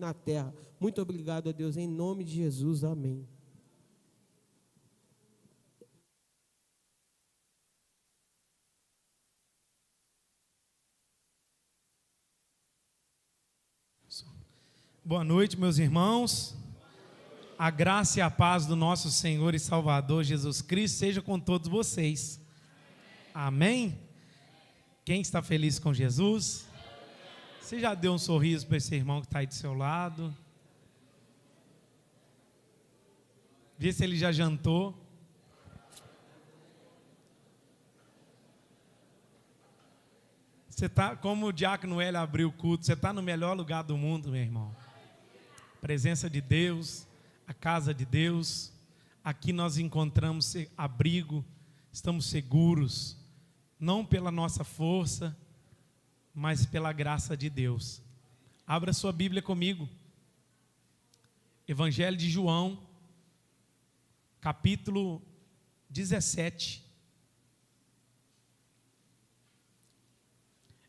na terra. Muito obrigado a Deus, em nome de Jesus, amém. Boa noite, meus irmãos. A graça e a paz do nosso Senhor e Salvador Jesus Cristo seja com todos vocês. Amém? Quem está feliz com Jesus? Você já deu um sorriso para esse irmão que está aí do seu lado? Vê se ele já jantou. Você está, como o diácono Hélio abriu o culto, você está no melhor lugar do mundo, meu irmão. Presença de Deus, a casa de Deus. Aqui nós encontramos abrigo, estamos seguros, não pela nossa força, mas pela graça de Deus. Abra sua Bíblia comigo. Evangelho de João, capítulo 17.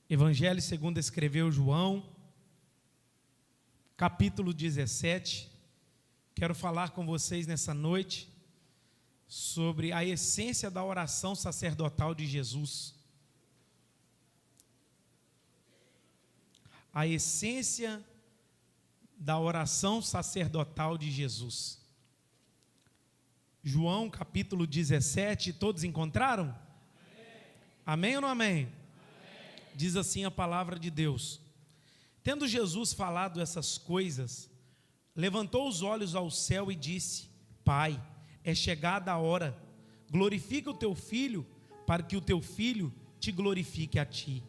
Evangelho segundo escreveu João, capítulo 17. Quero falar com vocês nessa noite sobre a essência da oração sacerdotal de Jesus. A essência da oração sacerdotal de Jesus. João capítulo 17, todos encontraram? Amém, amém ou não amém? Amém? Diz assim a palavra de Deus: tendo Jesus falado essas coisas, levantou os olhos ao céu e disse: Pai, é chegada a hora, glorifica o teu Filho, para que o teu Filho te glorifique a ti.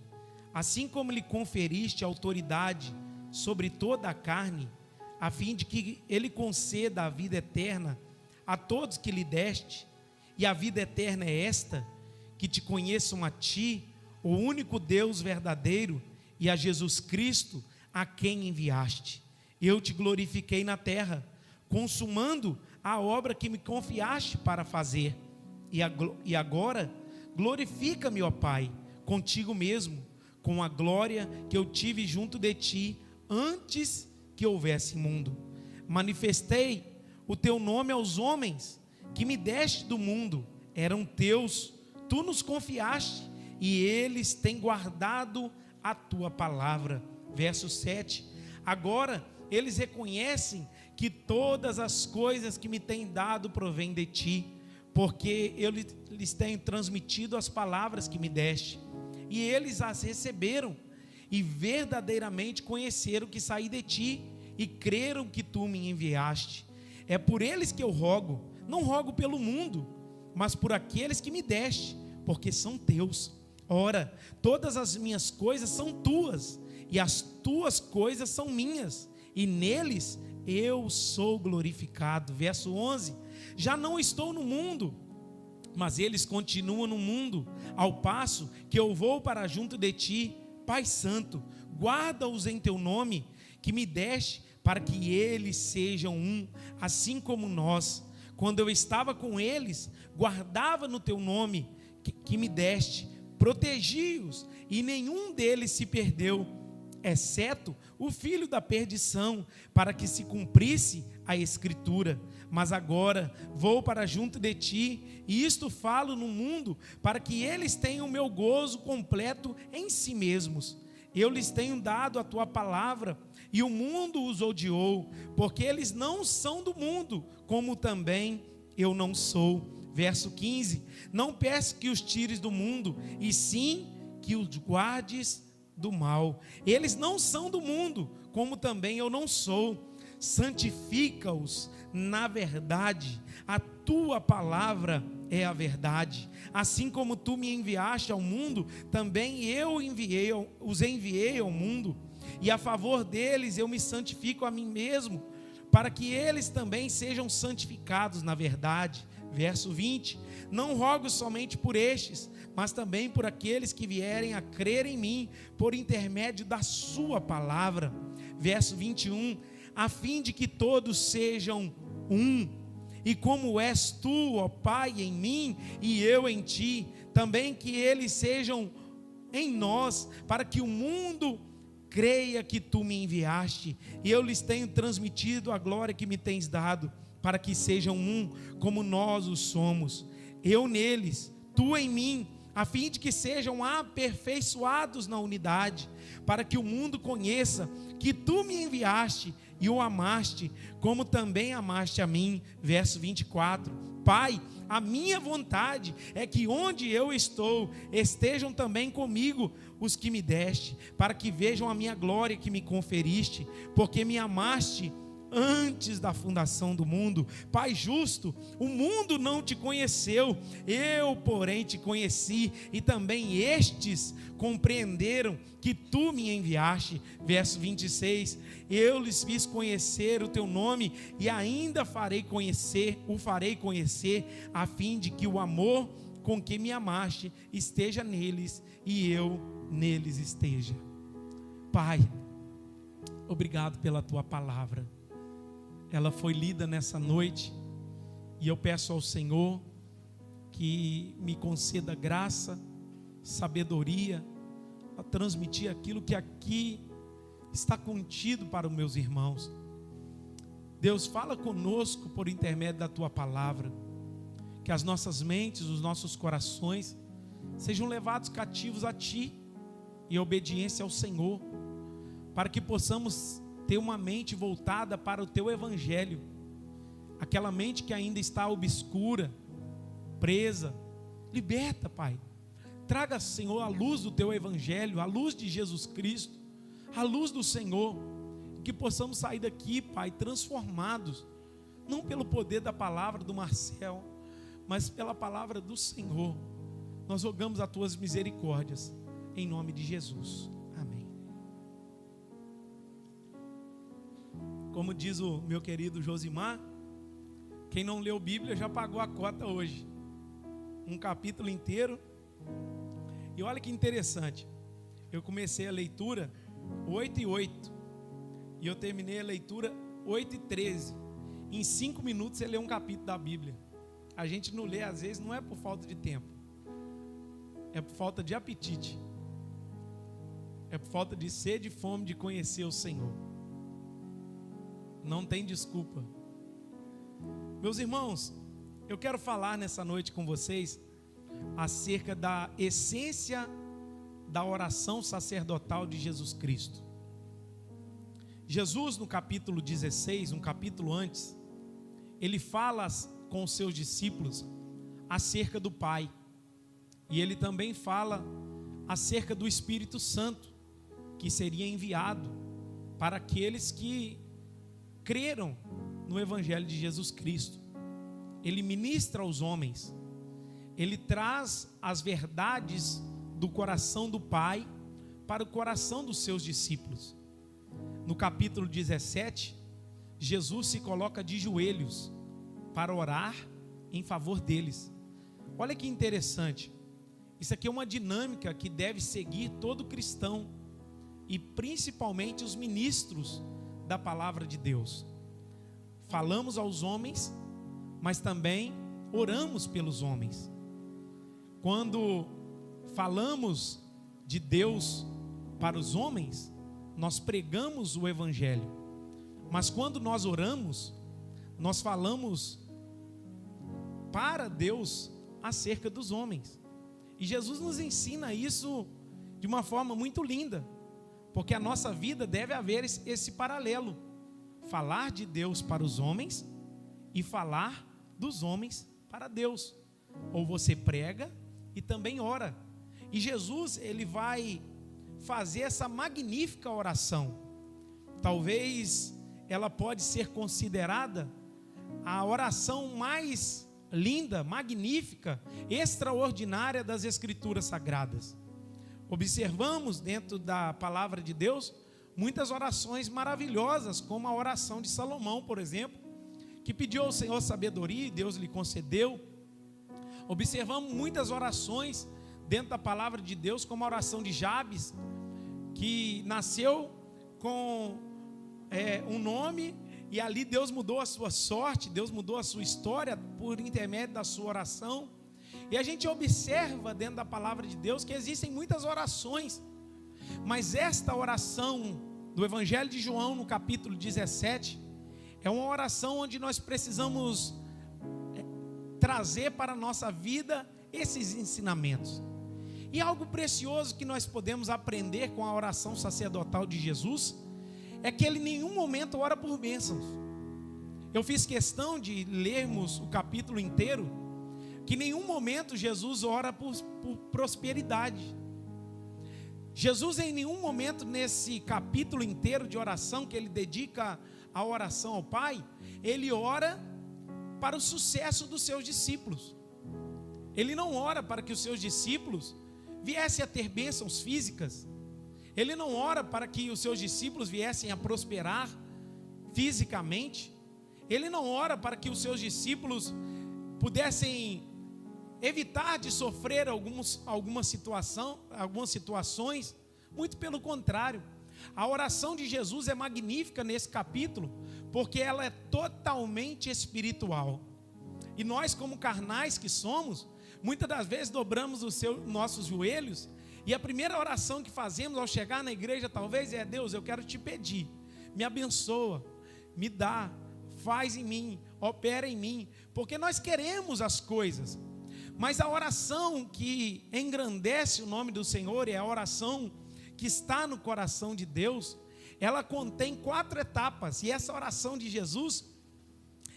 Assim como lhe conferiste autoridade sobre toda a carne, a fim de que ele conceda a vida eterna a todos que lhe deste, e a vida eterna é esta, que te conheçam a ti, o único Deus verdadeiro, e a Jesus Cristo, a quem enviaste. Eu te glorifiquei na terra, consumando a obra que me confiaste para fazer. E agora, glorifica-me, ó Pai, contigo mesmo, com a glória que eu tive junto de ti, antes que houvesse mundo. Manifestei o teu nome aos homens, que me deste do mundo, eram teus, tu nos confiaste, e eles têm guardado a tua palavra. Verso 7, agora eles reconhecem que todas as coisas que me têm dado provêm de ti, porque eu lhes tenho transmitido as palavras que me deste, e eles as receberam, e verdadeiramente conheceram que saí de ti, e creram que tu me enviaste. É por eles que eu rogo, não rogo pelo mundo, mas por aqueles que me deste, porque são teus. Ora, todas as minhas coisas são tuas, e as tuas coisas são minhas, e neles eu sou glorificado. Verso 11, já não estou no mundo, mas eles continuam no mundo, ao passo que eu vou para junto de ti. Pai Santo, guarda-os em teu nome, que me deste, para que eles sejam um, assim como nós. Quando eu estava com eles, guardava no teu nome, que me deste, protegi-os, e nenhum deles se perdeu, exceto o filho da perdição, para que se cumprisse a escritura. Mas agora vou para junto de ti, e isto falo no mundo, para que eles tenham o meu gozo completo em si mesmos. Eu lhes tenho dado a tua palavra, e o mundo os odiou, porque eles não são do mundo, como também eu não sou. Verso 15, não peço que os tires do mundo, e sim que os guardes do mal. Eles não são do mundo, como também eu não sou. Santifica-os na verdade, a tua palavra é a verdade. Assim como tu me enviaste ao mundo, também eu os enviei ao mundo, e a favor deles eu me santifico a mim mesmo, para que eles também sejam santificados na verdade. Verso 20, não rogo somente por estes, mas também por aqueles que vierem a crer em mim, por intermédio da sua palavra. Verso 21, a fim de que todos sejam um, e como és tu, ó Pai, em mim, e eu em ti, também que eles sejam em nós, para que o mundo creia que tu me enviaste, e eu lhes tenho transmitido a glória que me tens dado, para que sejam um, como nós o somos, eu neles, tu em mim, a fim de que sejam aperfeiçoados na unidade, para que o mundo conheça que tu me enviaste e o amaste, como também amaste a mim. Verso 24. Pai, a minha vontade é que onde eu estou, estejam também comigo os que me deste, para que vejam a minha glória que me conferiste, porque me amaste antes da fundação do mundo. Pai justo, o mundo não te conheceu, eu porém te conheci, e também estes compreenderam que tu me enviaste. Verso 26, eu lhes fiz conhecer o teu nome, e ainda o farei conhecer, a fim de que o amor com que me amaste esteja neles, e eu neles esteja. Pai, obrigado pela tua palavra. Ela foi lida nessa noite, e eu peço ao Senhor que me conceda graça, sabedoria, a transmitir aquilo que aqui está contido para os meus irmãos. Deus, fala conosco por intermédio da tua palavra, que as nossas mentes, os nossos corações sejam levados cativos a ti, em obediência ao Senhor, para que possamos ter uma mente voltada para o teu evangelho, aquela mente que ainda está obscura, presa. Liberta, Pai. Traga, Senhor, a luz do teu evangelho, a luz de Jesus Cristo, a luz do Senhor, que possamos sair daqui, Pai, transformados, não pelo poder da palavra do Marcel, mas pela palavra do Senhor. Nós rogamos as tuas misericórdias, em nome de Jesus. Amém. Como diz o meu querido Josimar, quem não leu Bíblia já pagou a cota hoje. Um capítulo inteiro. E olha que interessante. Eu comecei a leitura 8:08. E eu terminei a leitura 8:13. Em 5 minutos você lê um capítulo da Bíblia. A gente não lê às vezes, não é por falta de tempo. É por falta de apetite. É por falta de sede e fome de conhecer o Senhor. Não tem desculpa. Meus irmãos, eu quero falar nessa noite com vocês acerca da essência da oração sacerdotal de Jesus Cristo. Jesus, no capítulo 16, um capítulo antes, ele fala com os seus discípulos acerca do Pai. E ele também fala acerca do Espírito Santo, que seria enviado para aqueles que creram no Evangelho de Jesus Cristo. Ele ministra aos homens, ele traz as verdades do coração do Pai para o coração dos seus discípulos. No capítulo 17, Jesus se coloca de joelhos para orar em favor deles. Olha que interessante, isso aqui é uma dinâmica que deve seguir todo cristão, e principalmente os ministros da palavra de Deus. Falamos aos homens, mas também oramos pelos homens. Quando falamos de Deus para os homens, nós pregamos o evangelho. Mas quando nós oramos, nós falamos para Deus acerca dos homens. E Jesus nos ensina isso de uma forma muito linda, porque a nossa vida deve haver esse paralelo: falar de Deus para os homens e falar dos homens para Deus. Ou você prega e também ora. E Jesus, ele vai fazer essa magnífica oração. Talvez ela pode ser considerada a oração mais linda, magnífica, extraordinária das Escrituras Sagradas. Observamos dentro da palavra de Deus muitas orações maravilhosas, como a oração de Salomão, por exemplo, que pediu ao Senhor sabedoria e Deus lhe concedeu. Observamos muitas orações dentro da palavra de Deus, como a oração de Jabes, que nasceu com um nome, e ali Deus mudou a sua sorte, Deus mudou a sua história por intermédio da sua oração. E a gente observa dentro da palavra de Deus que existem muitas orações, Mas esta oração do Evangelho de João, no capítulo 17, é uma oração onde nós precisamos trazer para a nossa vida esses ensinamentos. E algo precioso que nós podemos aprender com a oração sacerdotal de Jesus é que ele em nenhum momento ora por bênçãos. Eu fiz questão de lermos o capítulo inteiro, que em nenhum momento Jesus ora por prosperidade. Jesus em nenhum momento nesse capítulo inteiro de oração que ele dedica à oração ao Pai, ele ora para o sucesso dos seus discípulos. Ele não ora para que os seus discípulos viessem a ter bênçãos físicas. Ele não ora para que os seus discípulos viessem a prosperar fisicamente. Ele não ora para que os seus discípulos pudessem evitar de sofrer algumas situações. Muito pelo contrário. A oração de Jesus é magnífica nesse capítulo, porque ela é totalmente espiritual. E nós, como carnais que somos, muitas das vezes dobramos os nossos joelhos, e a primeira oração que fazemos ao chegar na igreja talvez é: Deus, eu quero te pedir, me abençoa, me dá, faz em mim, opera em mim, porque nós queremos as coisas. Mas a oração que engrandece o nome do Senhor, é a oração que está no coração de Deus, ela contém 4 etapas, e essa oração de Jesus,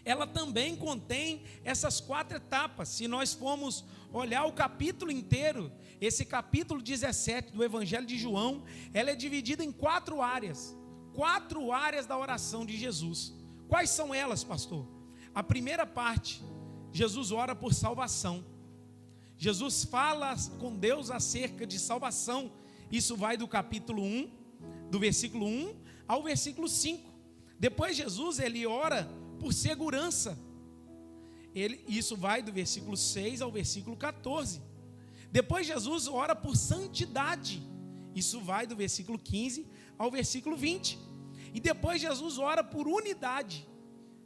ela também contém essas 4 etapas. Se nós formos olhar o capítulo inteiro, esse capítulo 17 do Evangelho de João, ela é dividida em 4 áreas, 4 áreas da oração de Jesus. Quais são elas, pastor? A primeira parte, Jesus ora por salvação. Jesus fala com Deus acerca de salvação. Isso vai do capítulo 1, do versículo 1 ao versículo 5. Depois Jesus, ele ora por segurança. Isso vai do versículo 6 ao versículo 14. Depois Jesus ora por santidade. Isso vai do versículo 15 ao versículo 20. E depois Jesus ora por unidade.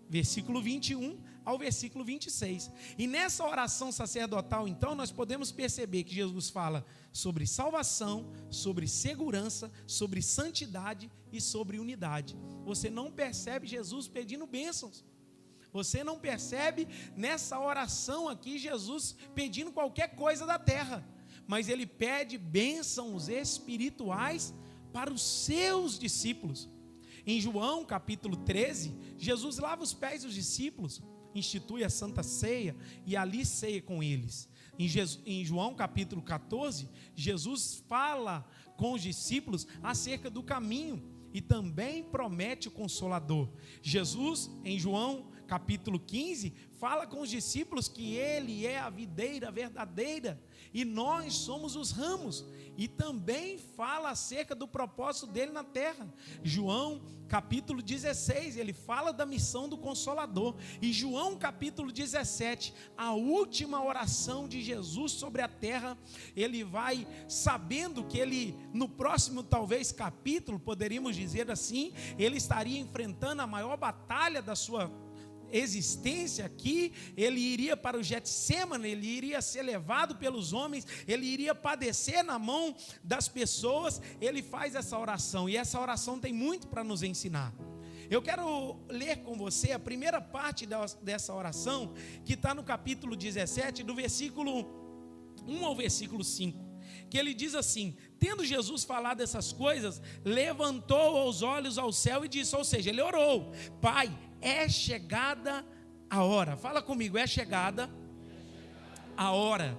Versículo 21 ao versículo 26. E nessa oração sacerdotal, então, nós podemos perceber que Jesus fala sobre salvação, sobre segurança, sobre santidade e sobre unidade. Você não percebe Jesus pedindo bênçãos. Você não percebe nessa oração aqui Jesus pedindo qualquer coisa da terra, mas ele pede bênçãos espirituais para os seus discípulos. Em João capítulo 13, Jesus lava os pés dos discípulos, institui a Santa Ceia e ali ceia com eles. Em João capítulo 14, Jesus fala com os discípulos acerca do caminho e também promete o Consolador. Jesus, em João capítulo 15, fala com os discípulos que ele é a videira verdadeira e nós somos os ramos, e também fala acerca do propósito dele na terra. João capítulo 16, ele fala da missão do Consolador. E João capítulo 17, a última oração de Jesus sobre a terra, ele vai sabendo que ele, no próximo talvez capítulo, poderíamos dizer assim, ele estaria enfrentando a maior batalha da sua existência aqui. Ele iria para o Getsêmani, ele iria ser levado pelos homens, ele iria padecer na mão das pessoas. Ele faz essa oração, e essa oração tem muito para nos ensinar. Eu quero ler com você a primeira parte dessa oração, que está no capítulo 17, do versículo 1 ao versículo 5, que ele diz assim: tendo Jesus falado essas coisas, levantou os olhos ao céu e disse, ou seja, ele orou: Pai, é chegada a hora. Fala comigo, é chegada a hora.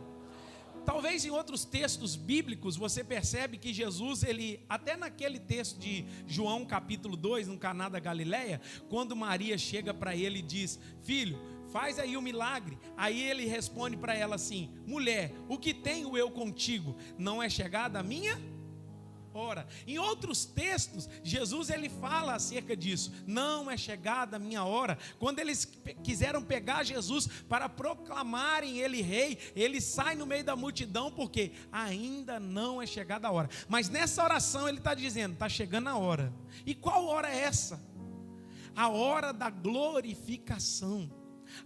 Talvez em outros textos bíblicos você percebe que Jesus, ele, até naquele texto de João capítulo 2, no Caná da Galileia, quando Maria chega para ele e diz: filho, faz aí um milagre. Aí ele responde para ela assim: mulher, o que tenho eu contigo? Não é chegada a minha hora. Em outros textos, Jesus ele fala acerca disso: não é chegada a minha hora. Quando eles quiseram pegar Jesus para proclamarem ele rei, ele sai no meio da multidão, porque ainda não é chegada a hora. Mas nessa oração ele está dizendo: está chegando a hora. E qual hora é essa? A hora da glorificação,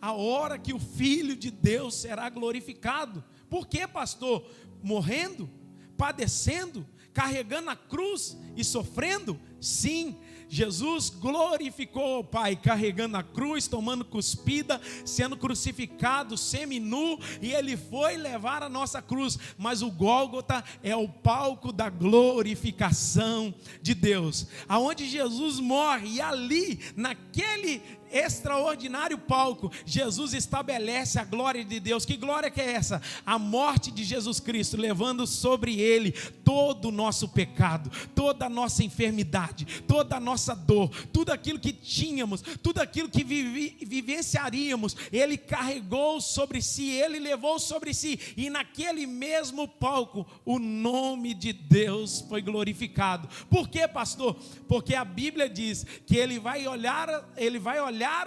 a hora que o Filho de Deus será glorificado. Por quê, pastor? Morrendo, padecendo, carregando a cruz e sofrendo? Sim, Jesus glorificou o Pai, carregando a cruz, tomando cuspida, sendo crucificado seminu, e Ele foi levar a nossa cruz. Mas o Gólgota é o palco da glorificação de Deus, aonde Jesus morre, e ali, naquele extraordinário palco, Jesus estabelece a glória de Deus. Que glória que é essa? A morte de Jesus Cristo, levando sobre Ele todo o nosso pecado, toda a nossa enfermidade, toda a nossa dor, tudo aquilo que tínhamos, tudo aquilo que vivenciaríamos, Ele carregou sobre si, Ele levou sobre si, e naquele mesmo palco, o nome de Deus foi glorificado. Por quê, pastor? Porque a Bíblia diz que Ele vai olhar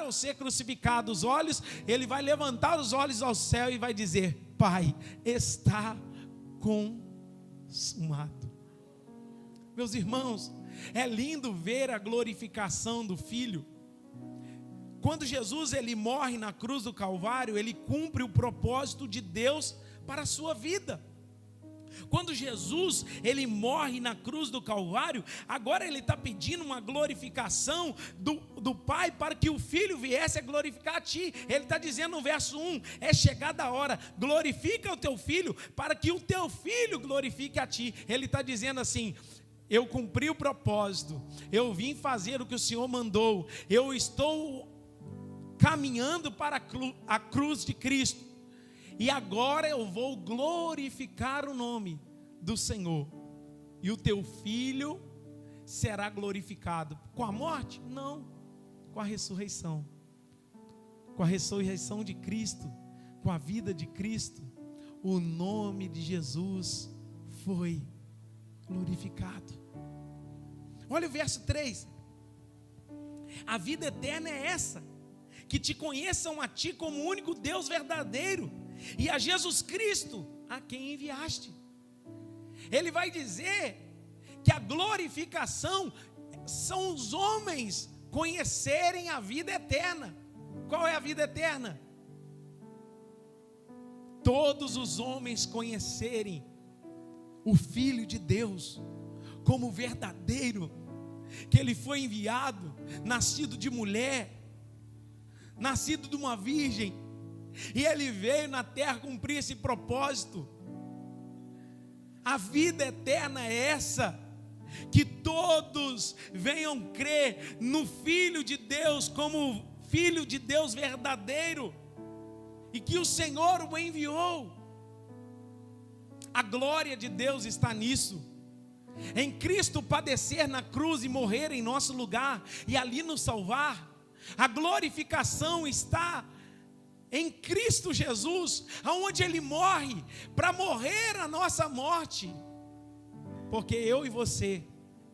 ao ser crucificado os olhos, Ele vai levantar os olhos ao céu e vai dizer: Pai, está consumado. Meus irmãos, é lindo ver a glorificação do Filho. Quando Jesus ele morre na cruz do Calvário, Ele cumpre o propósito de Deus para a sua vida. Quando Jesus ele morre na cruz do Calvário, agora Ele está pedindo uma glorificação do Pai, para que o Filho viesse a glorificar a ti. Ele está dizendo no verso 1, é chegada a hora, glorifica o teu Filho, para que o teu Filho glorifique a ti. Ele está dizendo assim: eu cumpri o propósito, eu vim fazer o que o Senhor mandou, eu estou caminhando para a cruz de Cristo, e agora eu vou glorificar o nome do Senhor, e o teu Filho será glorificado. Com a morte? Não, com a ressurreição. Com a ressurreição de Cristo, com a vida de Cristo, o nome de Jesus foi glorificado. Olha o verso 3. A vida eterna é essa: que te conheçam a ti como o único Deus verdadeiro, e a Jesus Cristo a quem enviaste. Ele vai dizer que a glorificação são os homens conhecerem a vida eterna. Qual é a vida eterna? Todos os homens conhecerem o Filho de Deus como verdadeiro, que Ele foi enviado, nascido de mulher, nascido de uma virgem, e Ele veio na terra cumprir esse propósito. A vida eterna é essa: que todos venham crer no Filho de Deus como Filho de Deus verdadeiro, e que o Senhor o enviou. A glória de Deus está nisso, em Cristo padecer na cruz e morrer em nosso lugar, e ali nos salvar. A glorificação está em Cristo Jesus, aonde Ele morre para morrer a nossa morte, porque eu e você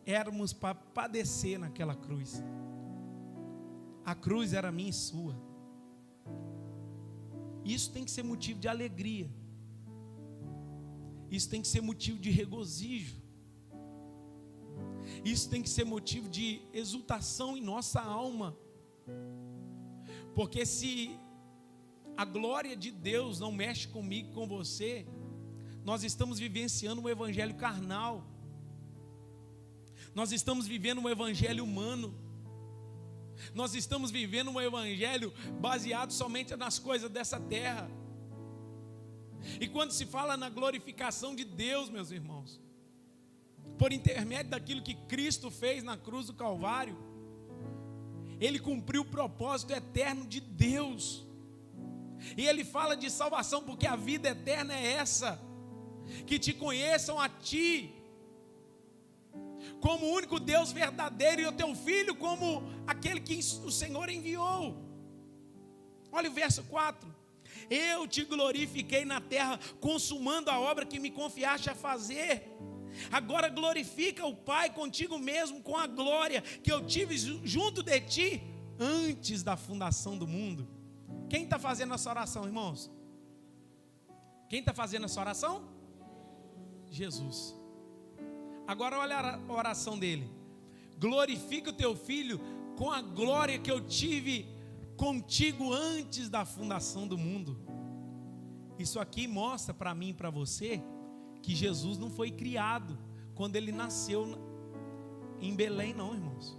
éramos para padecer naquela cruz. A cruz era minha e sua. Isso tem que ser motivo de alegria, isso tem que ser motivo de regozijo, isso tem que ser motivo de exultação em nossa alma. Porque se a glória de Deus não mexe comigo, com você, nós estamos vivenciando um evangelho carnal, nós estamos vivendo um evangelho humano, nós estamos vivendo um evangelho baseado somente nas coisas dessa terra. E quando se fala na glorificação de Deus, meus irmãos, por intermédio daquilo que Cristo fez na cruz do Calvário, Ele cumpriu o propósito eterno de Deus. E Ele fala de salvação, porque a vida eterna é essa: que te conheçam a ti como o único Deus verdadeiro, e o teu Filho como aquele que o Senhor enviou. Olha o verso 4: eu te glorifiquei na terra, consumando a obra que me confiaste a fazer. Agora glorifica o Pai contigo mesmo, com a glória que eu tive junto de ti antes da fundação do mundo. Quem está fazendo essa oração, irmãos? Quem está fazendo essa oração? Jesus. Agora olha a oração dele: glorifica o teu Filho com a glória que eu tive contigo antes da fundação do mundo. Isso aqui mostra para mim e para você que Jesus não foi criado quando ele nasceu em Belém, não, irmãos.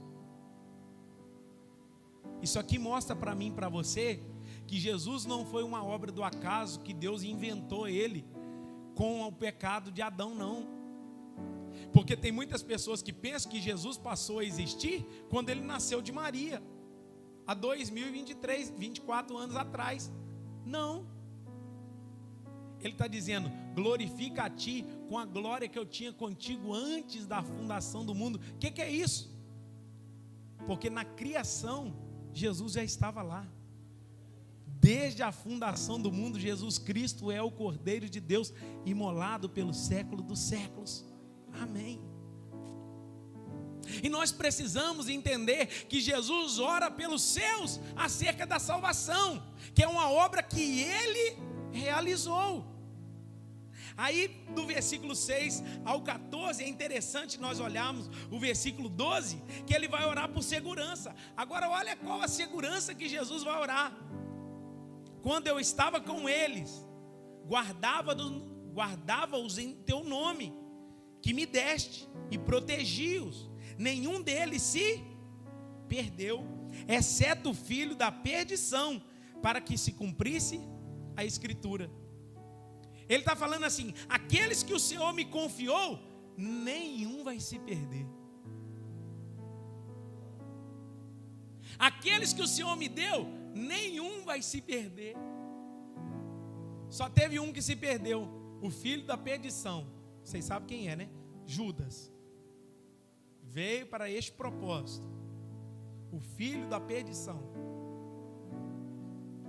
Isso aqui mostra para mim e para você que Jesus não foi uma obra do acaso, que Deus inventou ele com o pecado de Adão, não. Porque tem muitas pessoas que pensam que Jesus passou a existir quando ele nasceu de Maria, há 2023, 24 anos atrás. Não. Ele está dizendo: glorifica a ti com a glória que eu tinha contigo antes da fundação do mundo. O que é isso? Porque na criação Jesus já estava lá. Desde a fundação do mundo, Jesus Cristo é o Cordeiro de Deus, imolado pelo século dos séculos. Amém. E nós precisamos entender que Jesus ora pelos seus acerca da salvação, que é uma obra que Ele realizou. Aí do versículo 6 ao 14 é interessante nós olharmos o versículo 12, que ele vai orar por segurança. Agora olha qual a segurança que Jesus vai orar. Quando eu estava com eles, guardava-os em teu nome, que me deste, e protegi-os. Nenhum deles se perdeu, exceto o filho da perdição, para que se cumprisse a Escritura. Ele está falando assim: aqueles que o Senhor me confiou, nenhum vai se perder. Aqueles que o Senhor me deu, nenhum vai se perder. Só teve um que se perdeu, o filho da perdição. Vocês sabem quem é, né? Judas. Veio para este propósito, o filho da perdição.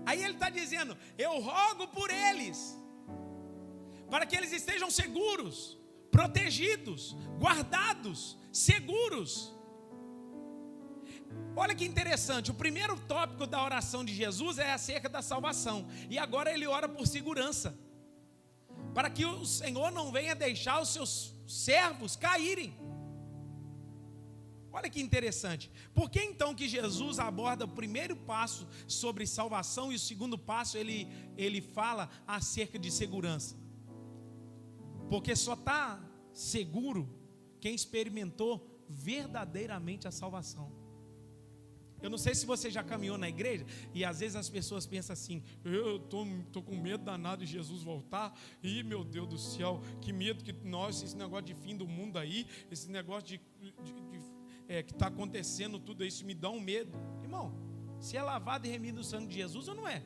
Aí ele está dizendo: eu rogo por eles, para que eles estejam seguros, protegidos, guardados, seguros. Olha que interessante, o primeiro tópico da oração de Jesus é acerca da salvação, e agora ele ora por segurança, para que o Senhor não venha deixar os seus servos caírem. Olha que interessante, por que então que Jesus aborda o primeiro passo sobre salvação e o segundo passo ele fala acerca de segurança? Porque só está seguro quem experimentou verdadeiramente a salvação. Eu não sei se você já caminhou na igreja e às vezes as pessoas pensam assim: eu estou com medo danado de Jesus voltar. Ih, meu Deus do céu, que medo que nós, esse negócio de fim do mundo aí, esse negócio que está acontecendo tudo isso me dá um medo. Irmão, se é lavado e remido no sangue de Jesus ou não é?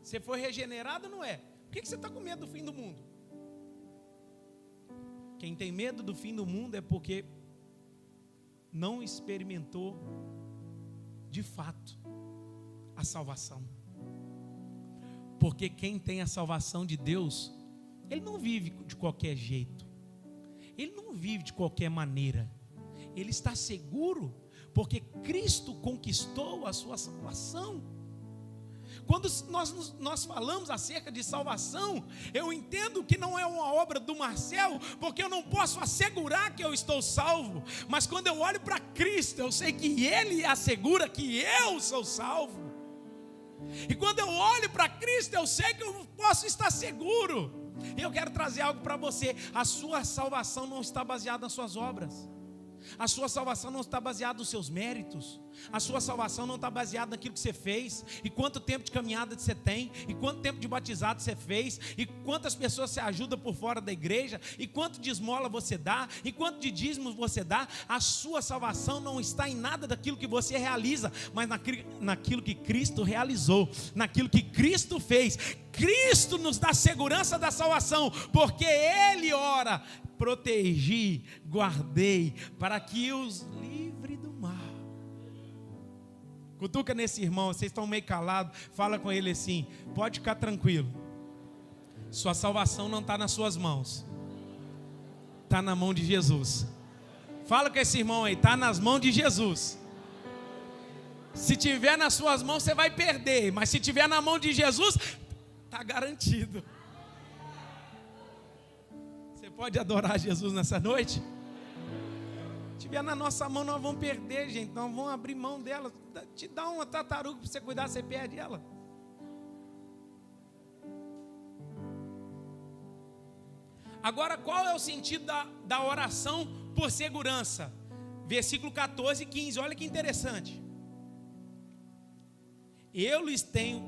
Você foi regenerado ou não é? Por que você está com medo do fim do mundo? Quem tem medo do fim do mundo é porque não experimentou de fato a salvação. Porque quem tem a salvação de Deus, ele não vive de qualquer jeito, ele não vive de qualquer maneira. Ele está seguro, porque Cristo conquistou a sua salvação. Quando nós falamos acerca de salvação, eu entendo que não é uma obra do Marcel, porque eu não posso assegurar que eu estou salvo. Mas quando eu olho para Cristo, eu sei que Ele assegura que eu sou salvo. E quando eu olho para Cristo, eu sei que eu posso estar seguro. E eu quero trazer algo para você: a sua salvação não está baseada nas suas obras. A sua salvação não está baseada nos seus méritos. A sua salvação não está baseada naquilo que você fez, e quanto tempo de caminhada você tem, e quanto tempo de batizado você fez, e quantas pessoas você ajuda por fora da igreja, e quanto de esmola você dá, e quanto de dízimos você dá. A sua salvação não está em nada daquilo que você realiza, mas naquilo que Cristo realizou, naquilo que Cristo fez. Cristo nos dá segurança da salvação, porque Ele ora: protegi, guardei, para que os livre do mal. Cutuca nesse irmão, vocês estão meio calados, fala com ele assim: pode ficar tranquilo, sua salvação não está nas suas mãos, está na mão de Jesus. Fala com esse irmão aí: está nas mãos de Jesus. Se tiver nas suas mãos você vai perder, mas se tiver na mão de Jesus, está garantido. Pode adorar Jesus nessa noite? Se tiver na nossa mão, nós vamos perder, gente. Nós vamos abrir mão dela. Te dá uma tartaruga para você cuidar, você perde ela. Agora, qual é o sentido da oração por segurança? Versículo 14 e 15, olha que interessante. Eu lhes tenho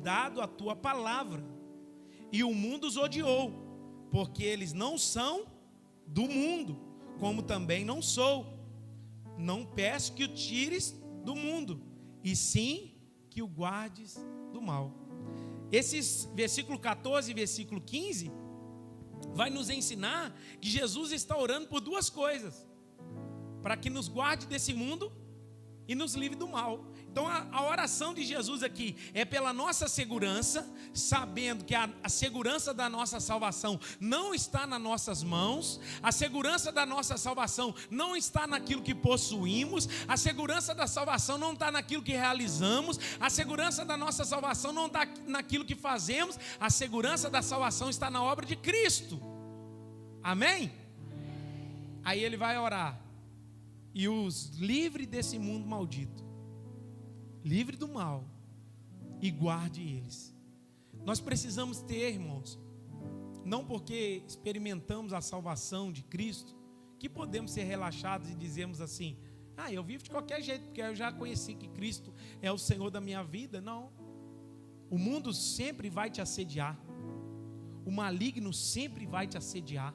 dado a tua palavra, e o mundo os odiou, porque eles não são do mundo, como também não sou. Não peço que o tires do mundo, e sim que o guardes do mal. Esses versículo 14 e versículo 15 vai nos ensinar que Jesus está orando por duas coisas: para que nos guarde desse mundo e nos livre do mal. Então a oração de Jesus aqui é pela nossa segurança, sabendo que a segurança da nossa salvação não está nas nossas mãos, a segurança da nossa salvação não está naquilo que possuímos, a segurança da salvação não está naquilo que realizamos, a segurança da nossa salvação não está naquilo que fazemos, a segurança da salvação está na obra de Cristo. Amém? Aí ele vai orar: e os livre desse mundo maldito, livre do mal, e guarde eles. Nós precisamos ter, irmãos, não porque experimentamos a salvação de Cristo, que podemos ser relaxados e dizemos assim: eu vivo de qualquer jeito, porque eu já conheci que Cristo é o Senhor da minha vida. Não. O mundo sempre vai te assediar, o maligno sempre vai te assediar.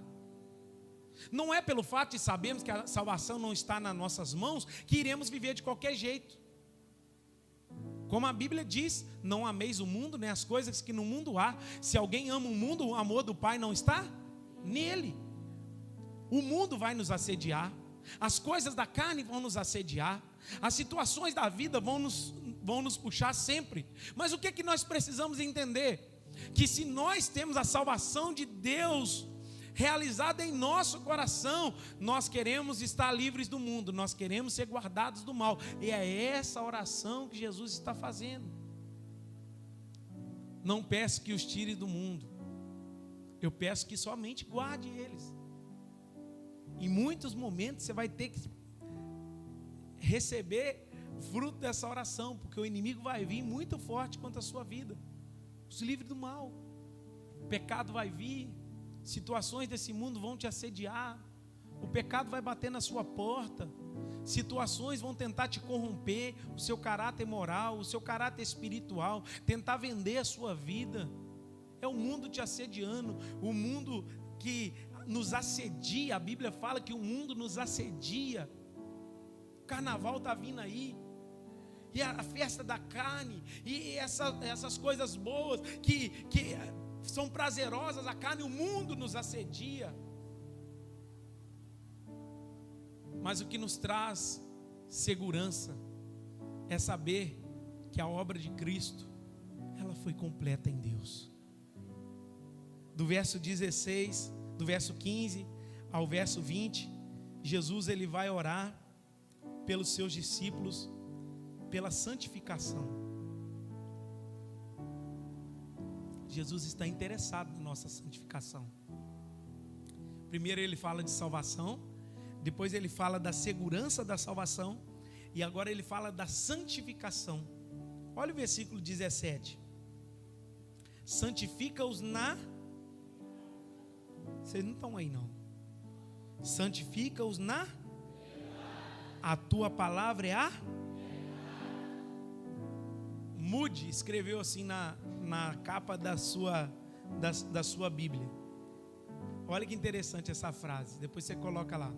Não é pelo fato de sabermos que a salvação não está nas nossas mãos que iremos viver de qualquer jeito. Como a Bíblia diz: não ameis o mundo, nem as coisas que no mundo há. Se alguém ama o mundo, o amor do Pai não está nele. O mundo vai nos assediar, as coisas da carne vão nos assediar, as situações da vida vão nos puxar sempre. Mas o que é que nós precisamos entender? Que se nós temos a salvação de Deus realizada em nosso coração, nós queremos estar livres do mundo, nós queremos ser guardados do mal. E é essa oração que Jesus está fazendo. Não peço que os tire do mundo, eu peço que somente guarde eles. Em muitos momentos você vai ter que receber fruto dessa oração, porque o inimigo vai vir muito forte contra a sua vida. Os livre do mal, o pecado vai vir, situações desse mundo vão te assediar, o pecado vai bater na sua porta, situações vão tentar te corromper, o seu caráter moral, o seu caráter espiritual, tentar vender a sua vida. É o mundo te assediando, o mundo que nos assedia. A Bíblia fala que o mundo nos assedia. O carnaval está vindo aí, e a festa da carne, e essas coisas boas que são prazerosas, a carne, o mundo nos assedia. Mas o que nos traz segurança é saber que a obra de Cristo, ela foi completa em Deus. Do verso 16, do verso 15 ao verso 20, Jesus ele vai orar pelos seus discípulos, pela santificação. Jesus está interessado na nossa santificação. Primeiro ele fala de salvação, depois ele fala da segurança da salvação, e agora ele fala da santificação. Olha o versículo 17. Santifica-os na... Vocês não estão aí não. Santifica-os na... A tua palavra é a... Moody escreveu assim na capa da sua Bíblia. Olha que interessante essa frase, depois você coloca lá: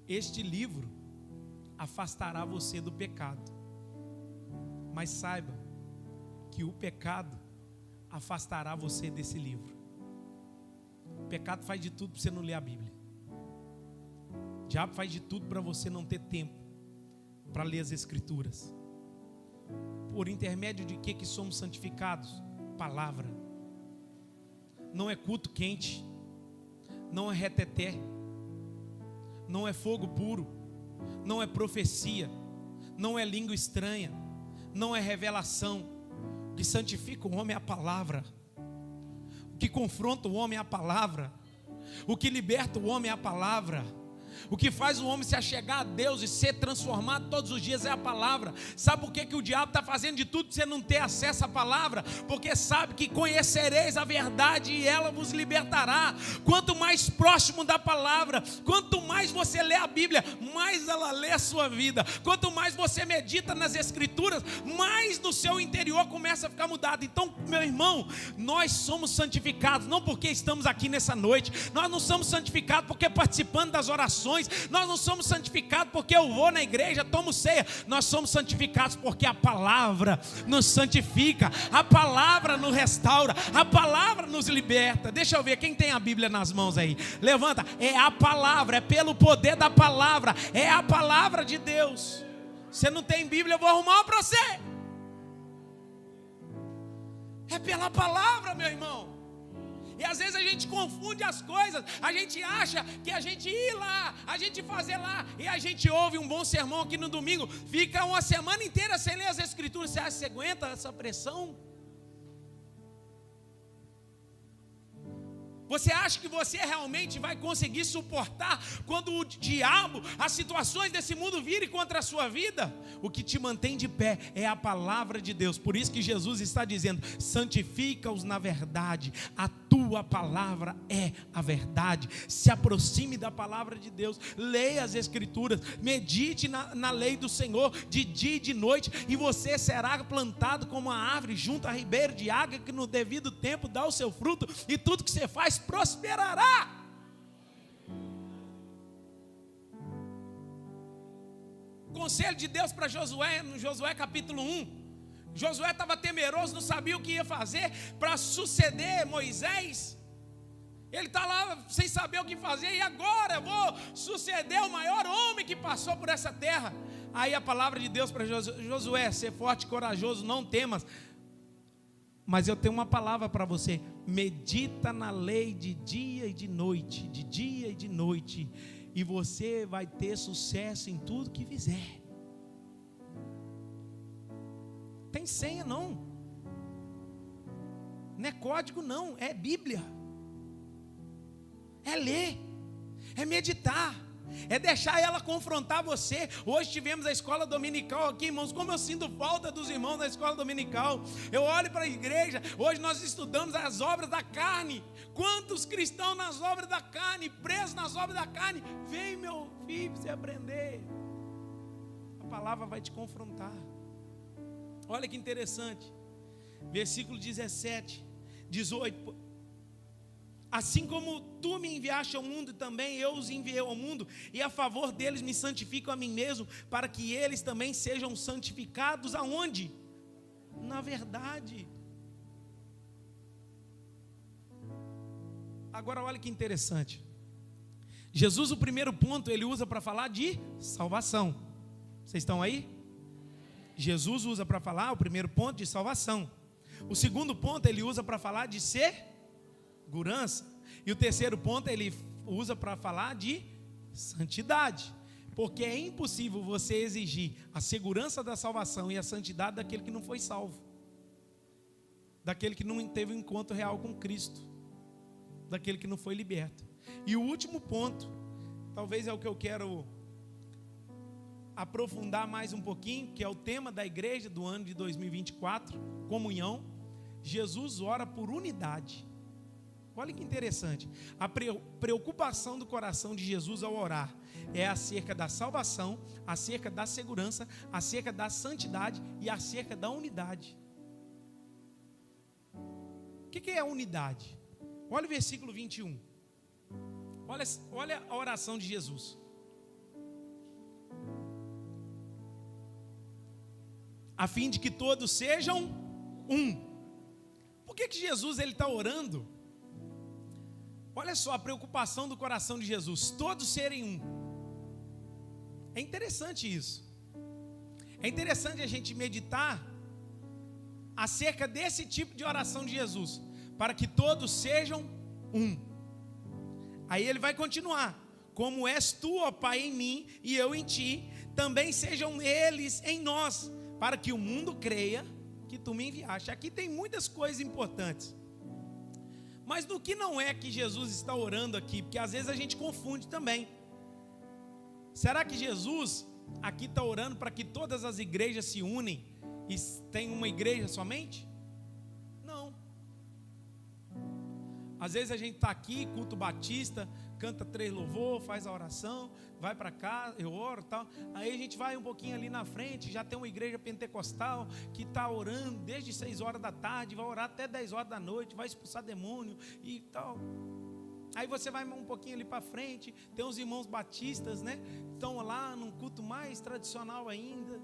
este livro afastará você do pecado, mas saiba que o pecado afastará você desse livro. O pecado faz de tudo para você não ler a Bíblia. O diabo faz de tudo para você não ter tempo para ler as Escrituras. Por intermédio de que somos santificados? Palavra. Não é culto quente, não é reteté, não é fogo puro, não é profecia, não é língua estranha, não é revelação. O que santifica o homem é a palavra, o que confronta o homem é a palavra, o que liberta o homem é a palavra. O que faz o homem se achegar a Deus e ser transformado todos os dias é a palavra. Sabe por que o diabo está fazendo de tudo para você não ter acesso à palavra? Porque sabe que conhecereis a verdade e ela vos libertará. Quanto mais próximo da palavra, quanto mais você lê a Bíblia, mais ela lê a sua vida. Quanto mais você medita nas Escrituras, mais no seu interior começa a ficar mudado. Então, meu irmão, nós somos santificados não porque estamos aqui nessa noite. Nós não somos santificados porque participando das orações. Nós não somos santificados porque eu vou na igreja, tomo ceia. Nós somos santificados porque a palavra nos santifica, a palavra nos restaura, a palavra nos liberta. Deixa eu ver, quem tem a Bíblia nas mãos aí? Levanta, é a palavra, é pelo poder da palavra, é a palavra de Deus. Você não tem Bíblia, eu vou arrumar uma para você. É pela palavra, meu irmão. E às vezes a gente confunde as coisas. A gente acha que a gente ir lá, a gente fazer lá, e a gente ouve um bom sermão aqui no domingo, fica uma semana inteira sem ler as Escrituras. Você acha que você aguenta essa pressão? Você acha que você realmente vai conseguir suportar quando o diabo, as situações desse mundo virem contra a sua vida? O que te mantém de pé é a palavra de Deus. Por isso que Jesus está dizendo: santifica-os na verdade, a tua palavra é a verdade. Se aproxime da palavra de Deus, leia as Escrituras, medite na lei do Senhor de dia e de noite, e você será plantado como uma árvore junto a ribeiro de água, que no devido tempo dá o seu fruto, e tudo que você faz prosperará. Conselho de Deus para Josué, no Josué capítulo 1. Josué estava temeroso, não sabia o que ia fazer para suceder Moisés. Ele está lá sem saber o que fazer, e agora eu vou suceder o maior homem que passou por essa terra. Aí a palavra de Deus para Josué: ser forte e corajoso, não temas. Mas eu tenho uma palavra para você: medita na lei de dia e de noite, de dia e de noite, e você vai ter sucesso em tudo que fizer. Tem senha não, não é código não, é Bíblia, é ler, é meditar, é deixar ela confrontar você. Hoje tivemos a escola dominical aqui, irmãos. Como eu sinto falta dos irmãos da escola dominical. Eu olho para a igreja, hoje nós estudamos as obras da carne. Quantos cristãos nas obras da carne, presos nas obras da carne? Vem, meu filho, para você aprender. A palavra vai te confrontar. Olha que interessante, versículo 17, 18: assim como tu me enviaste ao mundo, também eu os enviei ao mundo, e a favor deles me santifico a mim mesmo, para que eles também sejam santificados aonde? Na verdade. Agora olha que interessante, Jesus, o primeiro ponto, ele usa para falar de salvação. Vocês estão aí? Jesus usa para falar o primeiro ponto de salvação. O segundo ponto ele usa para falar de segurança. E o terceiro ponto ele usa para falar de santidade. Porque é impossível você exigir a segurança da salvação e a santidade daquele que não foi salvo, daquele que não teve um encontro real com Cristo, daquele que não foi liberto. E o último ponto, talvez é o que eu quero aprofundar mais um pouquinho, que é o tema da igreja do ano de 2024, comunhão. Jesus ora por unidade. Olha que interessante, a preocupação do coração de Jesus ao orar é acerca da salvação, acerca da segurança, acerca da santidade e acerca da unidade. O que é unidade? Olha o versículo 21, olha a oração de Jesus: a fim de que todos sejam um. Por que Jesus está orando? Olha só a preocupação do coração de Jesus: todos serem um. É interessante isso. É interessante a gente meditar acerca desse tipo de oração de Jesus, para que todos sejam um. Aí ele vai continuar: como és tu, ó Pai, em mim e eu em ti, também sejam eles em nós, para que o mundo creia que tu me enviaste. Aqui tem muitas coisas importantes. Mas do que não é que Jesus está orando aqui? Porque às vezes a gente confunde também. Será que Jesus aqui está orando para que todas as igrejas se unem e tenham uma igreja somente? Não. Às vezes a gente está aqui, culto batista, canta 3 louvor, faz a oração, vai para cá, eu oro e tal. Aí a gente vai um pouquinho ali na frente, já tem uma igreja pentecostal que está orando desde 6 horas da tarde, vai orar até 10 horas da noite, vai expulsar demônio e tal. Aí você vai um pouquinho ali para frente, tem os irmãos batistas, né? Estão lá num culto mais tradicional ainda.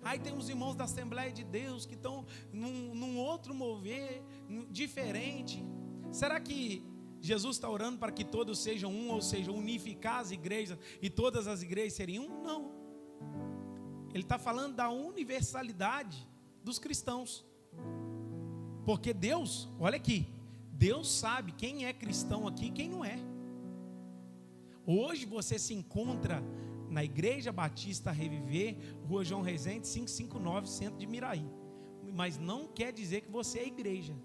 Aí tem os irmãos da Assembleia de Deus que estão num outro mover, diferente. Será que Jesus está orando para que todos sejam um, ou seja, unificar as igrejas e todas as igrejas seriam um? Não. Ele está falando da universalidade dos cristãos. Porque Deus, olha aqui, Deus sabe quem é cristão aqui e quem não é. Hoje você se encontra na Igreja Batista Reviver, Rua João Rezende, 559, centro de Miraí. Mas não quer dizer que você é igreja.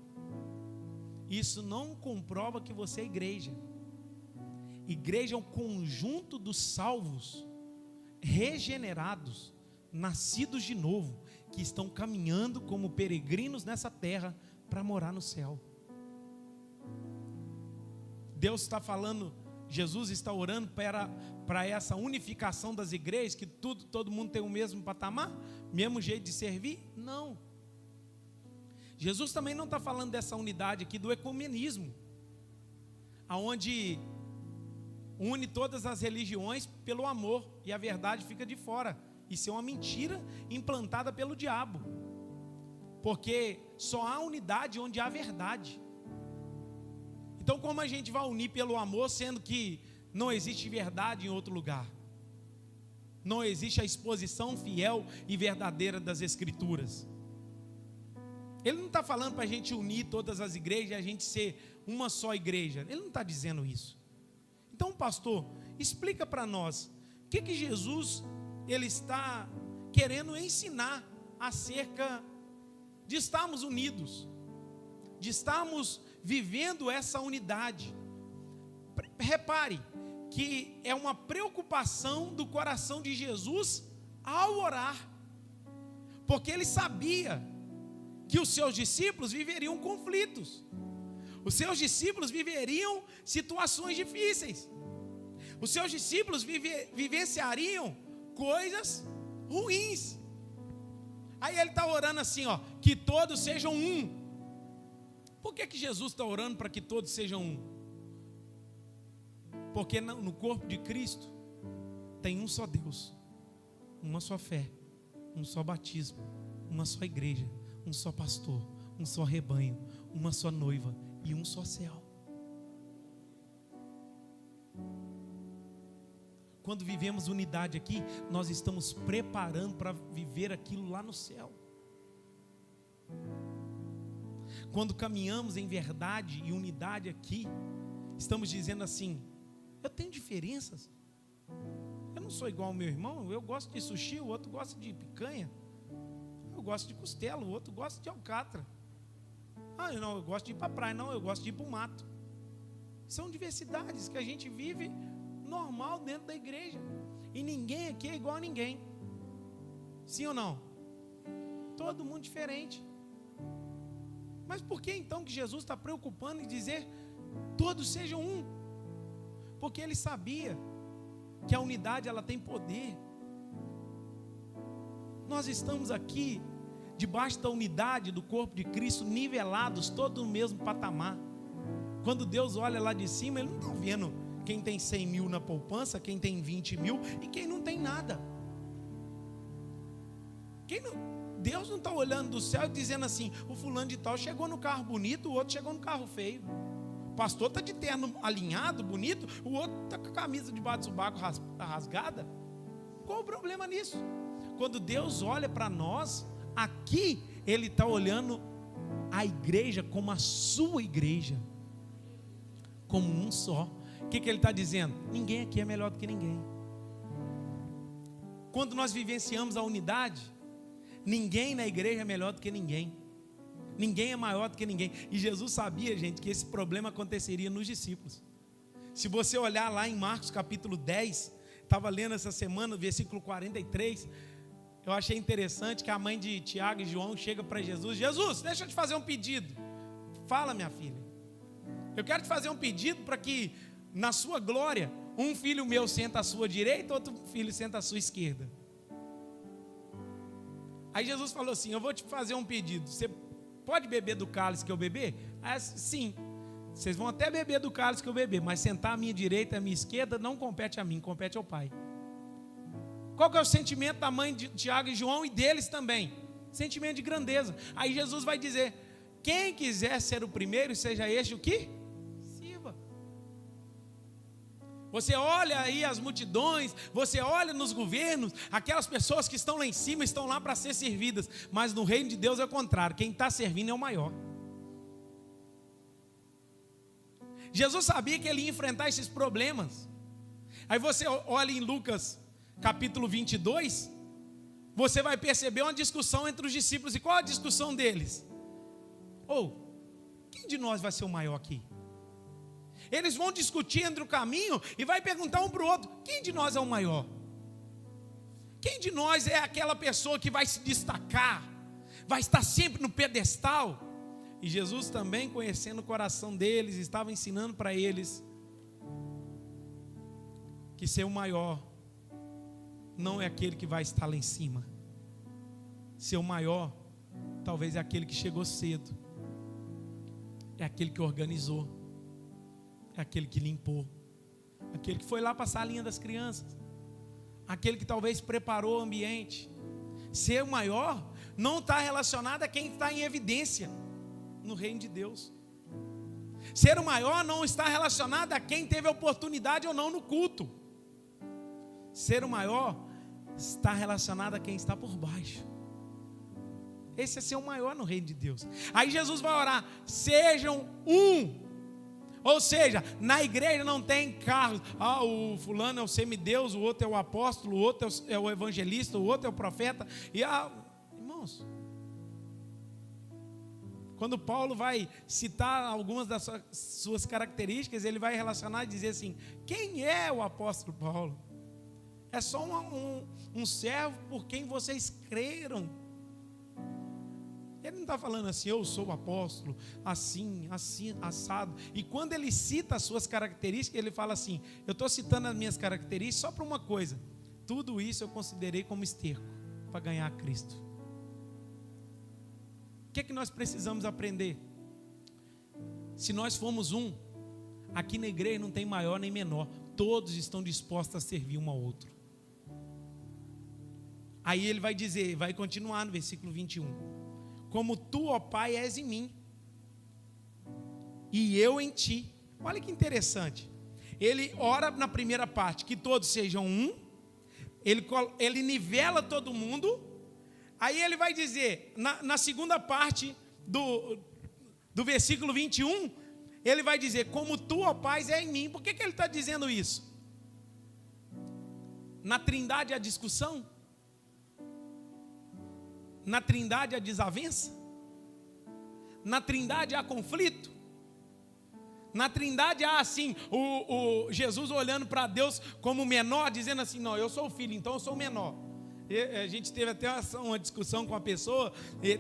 Isso não comprova que você é igreja. Igreja é um conjunto dos salvos, regenerados, nascidos de novo, que estão caminhando como peregrinos nessa terra para morar no céu. Deus está falando, Jesus está orando para essa unificação das igrejas, que todo mundo tem o mesmo patamar, mesmo jeito de servir? Não. Jesus também não está falando dessa unidade aqui do ecumenismo, aonde une todas as religiões pelo amor e a verdade fica de fora. Isso é uma mentira implantada pelo diabo, porque só há unidade onde há verdade. Então como a gente vai unir pelo amor, sendo que não existe verdade em outro lugar? Não existe a exposição fiel e verdadeira das Escrituras. Ele não está falando para a gente unir todas as igrejas e a gente ser uma só igreja. Ele não está dizendo isso. Então, pastor, explica para nós o que Jesus ele está querendo ensinar acerca de estarmos unidos, de estarmos vivendo essa unidade. Repare que é uma preocupação do coração de Jesus ao orar, porque ele sabia que os seus discípulos viveriam conflitos, os seus discípulos viveriam situações difíceis, os seus discípulos vivenciariam coisas ruins. Aí ele está orando assim, ó, que todos sejam um. Por que Jesus está orando para que todos sejam um? Porque no corpo de Cristo tem um só Deus, uma só fé, um só batismo, uma só igreja, um só pastor, um só rebanho, uma só noiva e um só céu. Quando vivemos unidade aqui, nós estamos preparando para viver aquilo lá no céu. Quando caminhamos em verdade e unidade aqui, estamos dizendo assim: eu tenho diferenças, eu não sou igual ao meu irmão, eu gosto de sushi, o outro gosta de picanha, eu gosto de costela, o outro gosta de alcatra. Eu gosto de ir para a praia, não, eu gosto de ir para o mato. São diversidades que a gente vive normal dentro da igreja, e ninguém aqui é igual a ninguém. Sim ou não? Todo mundo diferente. Mas por que então que Jesus está preocupando em dizer todos sejam um? Porque ele sabia que a unidade ela tem poder. Nós estamos aqui debaixo da unidade do corpo de Cristo, nivelados, todos no mesmo patamar. Quando Deus olha lá de cima, Ele não está vendo quem tem 100 mil na poupança, quem tem 20 mil e quem não tem nada. Deus não está olhando do céu e dizendo assim: o fulano de tal chegou no carro bonito, o outro chegou no carro feio. O pastor está de terno alinhado, bonito, o outro está com a camisa debaixo do sovaco rasgada. Qual o problema nisso? Quando Deus olha para nós, aqui Ele está olhando a igreja como a sua igreja, como um só. O que Ele está dizendo? Ninguém aqui é melhor do que ninguém. Quando nós vivenciamos a unidade, ninguém na igreja é melhor do que ninguém. Ninguém é maior do que ninguém. E Jesus sabia, gente, que esse problema aconteceria nos discípulos. Se você olhar lá em Marcos capítulo 10, Estava lendo essa semana o versículo 43. Eu achei interessante que a mãe de Tiago e João chega para Jesus: Jesus, deixa eu te fazer um pedido. Fala, minha filha. Eu quero te fazer um pedido para que na sua glória um filho meu senta à sua direita, outro filho senta à sua esquerda. Aí Jesus falou assim: eu vou te fazer um pedido. Você pode beber do cálice que eu beber? Aí, sim. Vocês vão até beber do cálice que eu beber, mas sentar à minha direita e à minha esquerda não compete a mim, compete ao Pai. Qual que é o sentimento da mãe de Tiago e João e deles também? Sentimento de grandeza. Aí Jesus vai dizer: quem quiser ser o primeiro, seja este o que? Sirva. Você olha aí as multidões, você olha nos governos, aquelas pessoas que estão lá em cima estão lá para ser servidas, mas no reino de Deus é o contrário, quem está servindo é o maior. Jesus sabia que ele ia enfrentar esses problemas. Aí você olha em Lucas capítulo 22, você vai perceber uma discussão entre os discípulos. E qual a discussão deles? Quem de nós vai ser o maior aqui? Eles vão discutir entre o caminho e vai perguntar um para o outro: quem de nós é o maior? Quem de nós é aquela pessoa que vai se destacar, vai estar sempre no pedestal? E Jesus também, conhecendo o coração deles, estava ensinando para eles que ser o maior não é aquele que vai estar lá em cima. Ser o maior talvez é aquele que chegou cedo, é aquele que organizou, é aquele que limpou, aquele que foi lá passar a linha das crianças, aquele que talvez preparou o ambiente. Ser o maior não está relacionado a quem está em evidência no reino de Deus. Ser o maior não está relacionado a quem teve oportunidade ou não no culto. Ser o maior está relacionado a quem está por baixo. Esse é ser o maior no reino de Deus. Aí Jesus vai orar: sejam um. Ou seja, na igreja não tem cargos. O fulano é o semideus, o outro é o apóstolo, o outro é o evangelista, o outro é o profeta. Irmãos, quando Paulo vai citar algumas das suas características, ele vai relacionar e dizer assim: quem é o apóstolo Paulo? É só um servo por quem vocês creram. Ele não está falando assim: eu sou o apóstolo, assim, assado. E quando ele cita as suas características, ele fala assim: eu estou citando as minhas características só para uma coisa: tudo isso eu considerei como esterco para ganhar a Cristo. O que é que nós precisamos aprender? Se nós formos um, aqui na igreja não tem maior nem menor, todos estão dispostos a servir um ao outro. Aí ele vai dizer, vai continuar no versículo 21: como tu, ó Pai, és em mim e eu em ti. Olha que interessante. Ele ora na primeira parte que todos sejam um, ele nivela todo mundo. Aí ele vai dizer, na segunda parte do versículo 21, ele vai dizer: como tu, ó Pai, és em mim. Por que ele está dizendo isso? Na Trindade há discussão? Na Trindade há desavença? Na Trindade há conflito? Na Trindade há assim, o Jesus olhando para Deus como menor, dizendo assim: não, eu sou o filho, então eu sou o menor. A gente teve até uma discussão com a pessoa,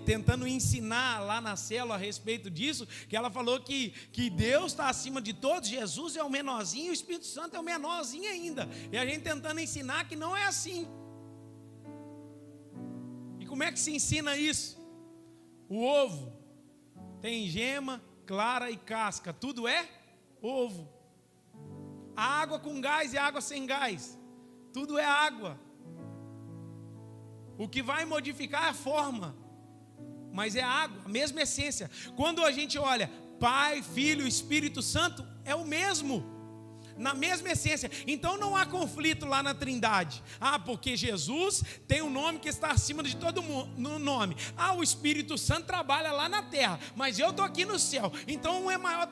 tentando ensinar lá na célula a respeito disso, que ela falou que Deus está acima de todos, Jesus é o menorzinho, o Espírito Santo é o menorzinho ainda. E a gente tentando ensinar que não é assim. E como é que se ensina isso? O ovo tem gema, clara e casca, tudo é ovo. A água com gás e a água sem gás, tudo é água. O que vai modificar é a forma, mas é a água, a mesma essência. Quando a gente olha Pai, Filho, Espírito Santo, é o mesmo, na mesma essência. Então não há conflito lá na Trindade. Porque Jesus tem um nome que está acima de todo no nome. O Espírito Santo trabalha lá na terra, mas eu estou aqui no céu. Então um é maior.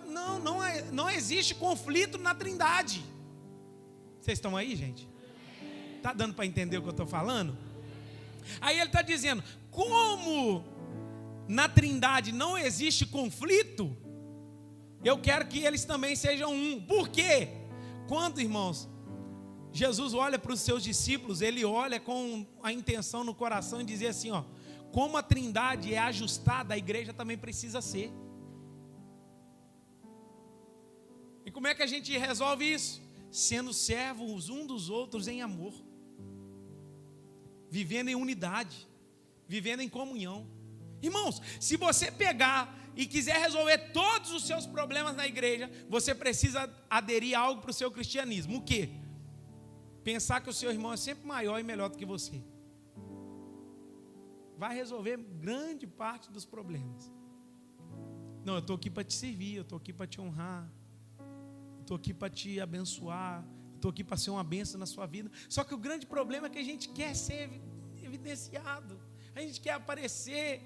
Não existe conflito na Trindade. Vocês estão aí, gente? Está dando para entender o que eu estou falando? Aí ele está dizendo: como na Trindade não existe conflito, eu quero que eles também sejam um. Por quê? Quando, irmãos, Jesus olha para os seus discípulos, ele olha com a intenção no coração de dizer assim, ó, como a Trindade é ajustada, a igreja também precisa ser. E como é que a gente resolve isso? Sendo servos um dos outros em amor, vivendo em unidade, vivendo em comunhão. Irmãos, se você pegar e quiser resolver todos os seus problemas na igreja, você precisa aderir a algo para o seu cristianismo. O quê? Pensar que o seu irmão é sempre maior e melhor do que você. Vai resolver grande parte dos problemas. Não, eu estou aqui para te servir, eu estou aqui para te honrar, eu estou aqui para te abençoar, eu estou aqui para ser uma bênção na sua vida. Só que o grande problema é que a gente quer ser evidenciado, a gente quer aparecer.